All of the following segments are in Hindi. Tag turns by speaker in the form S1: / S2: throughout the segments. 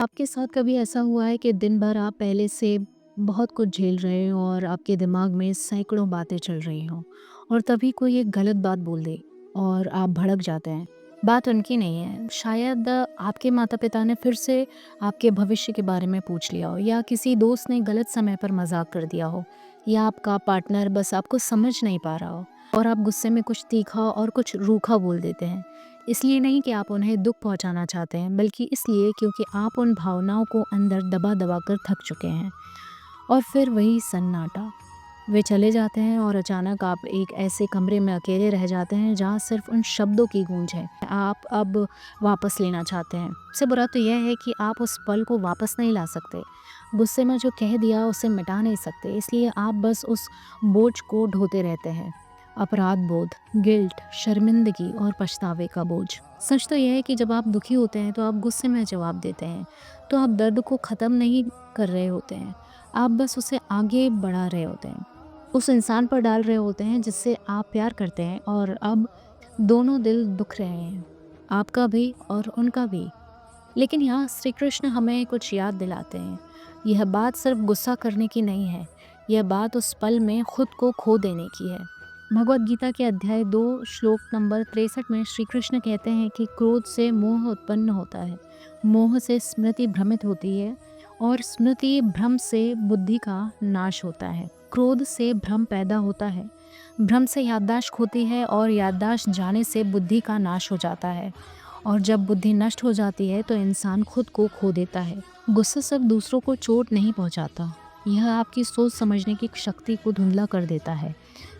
S1: आपके साथ कभी ऐसा हुआ है कि दिन भर आप पहले से बहुत कुछ झेल रहे हो और आपके दिमाग में सैकड़ों बातें चल रही हों और तभी कोई एक गलत बात बोल दे और आप भड़क जाते हैं। बात उनकी नहीं है, शायद आपके माता पिता ने फिर से आपके भविष्य के बारे में पूछ लिया हो, या किसी दोस्त ने गलत समय पर मजाक कर दिया हो, या आपका पार्टनर बस आपको समझ नहीं पा रहा हो और आप गुस्से में कुछ तीखा और कुछ रूखा बोल देते हैं। इसलिए नहीं कि आप उन्हें दुख पहुंचाना चाहते हैं, बल्कि इसलिए क्योंकि आप उन भावनाओं को अंदर दबा दबा कर थक चुके हैं। और फिर वही सन्नाटा, वे चले जाते हैं और अचानक आप एक ऐसे कमरे में अकेले रह जाते हैं जहाँ सिर्फ उन शब्दों की गूंज है। आप अब वापस लेना चाहते हैं। सबसे बुरा तो यह है कि आप उस पल को वापस नहीं ला सकते। गुस्से में जो कह दिया उसे मिटा नहीं सकते, इसलिए आप बस उस बोझ को ढोते रहते हैं। अपराध बोध, गिल्ट, शर्मिंदगी और पछतावे का बोझ। सच तो यह है कि जब आप दुखी होते हैं तो आप गुस्से में जवाब देते हैं, तो आप दर्द को ख़त्म नहीं कर रहे होते हैं, आप बस उसे आगे बढ़ा रहे होते हैं। उस इंसान पर डाल रहे होते हैं जिससे आप प्यार करते हैं, और अब दोनों दिल दुख रहे हैं, आपका भी और उनका भी। लेकिन यहाँ श्री कृष्ण हमें कुछ याद दिलाते हैं। यह बात सिर्फ गुस्सा करने की नहीं है, यह बात उस पल में खुद को खो देने की है। भगवत गीता के अध्याय 2 श्लोक नंबर 63 में श्री कृष्ण कहते हैं कि क्रोध से मोह उत्पन्न होता है, मोह से स्मृति भ्रमित होती है, और स्मृति भ्रम से बुद्धि का नाश होता है। क्रोध से भ्रम पैदा होता है, भ्रम से याददाश्त खोती है, और याददाश्त जाने से बुद्धि का नाश हो जाता है। और जब बुद्धि नष्ट हो जाती है तो इंसान खुद को खो देता है। गुस्सा सिर्फ दूसरों को चोट नहीं पहुंचाता, यह आपकी सोच समझने की शक्ति को धुंधला कर देता है।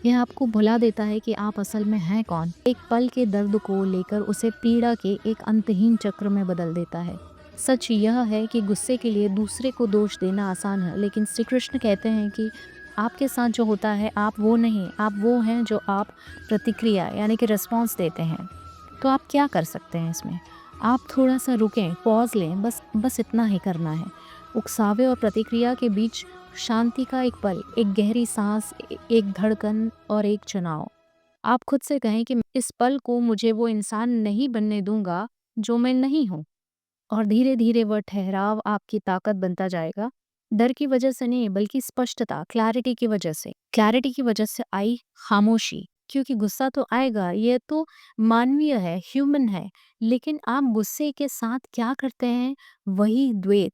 S1: यह आपको भुला देता है कि आप असल में हैं कौन। एक पल के दर्द को लेकर उसे पीड़ा के एक अंतहीन चक्र में बदल देता है। सच यह है कि गुस्से के लिए दूसरे को दोष देना आसान है, लेकिन श्री कृष्ण कहते हैं कि आपके साथ जो होता है आप वो नहीं, आप वो हैं जो आप प्रतिक्रिया यानी कि रिस्पॉन्स देते हैं। तो आप क्या कर सकते हैं इसमें? आप थोड़ा-सा रुकें, पॉज़ लें, बस इतना ही करना है। उकसावे और प्रतिक्रिया के बीच शांति का एक पल, एक गहरी साँस, एक धड़कन और एक चुनाव। आप खुद से कहें कि इस पल को मुझे वो इंसान नहीं बनने दूँगा जो मैं नहीं हूँ। और धीरे-धीरे वह ठहराव आपकी ताकत बनता जाएगा। डर की वजह से नहीं, बल्कि स्पष्टता, क्लैरिटी की वजह से। क्लैरिटी की वजह से आई खामोशी, क्योंकि गुस्सा तो आएगा, ये तो मानवीय है, ह्यूमन है। लेकिन आप गुस्से के साथ क्या करते हैं, वही द्वैत,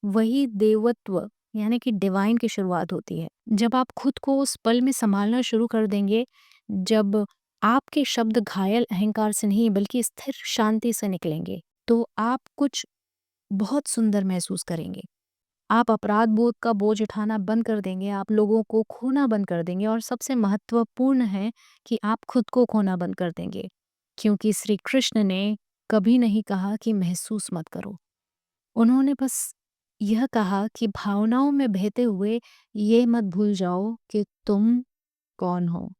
S1: वही देवत्व यानी कि डिवाइन की शुरुआत होती है। जब आप खुद को उस पल में सँभालना शुरू कर देंगे, जब आपके शब्द घायल अहंकार से नहीं बल्कि स्थिर शांति से निकलेंगे, तो आप कुछ बहुत सुंदर महसूस करेंगे। आप अपराध बोध का बोझ उठाना बंद कर देंगे, आप लोगों को खोना बंद कर देंगे, और सबसे महत्वपूर्ण है कि आप खुद को खोना बंद कर देंगे। क्योंकि श्री कृष्ण ने कभी नहीं कहा कि महसूस मत करो। उन्होंने बस यह कहा कि भावनाओं में बहते हुए ये मत भूल जाओ कि तुम कौन हो।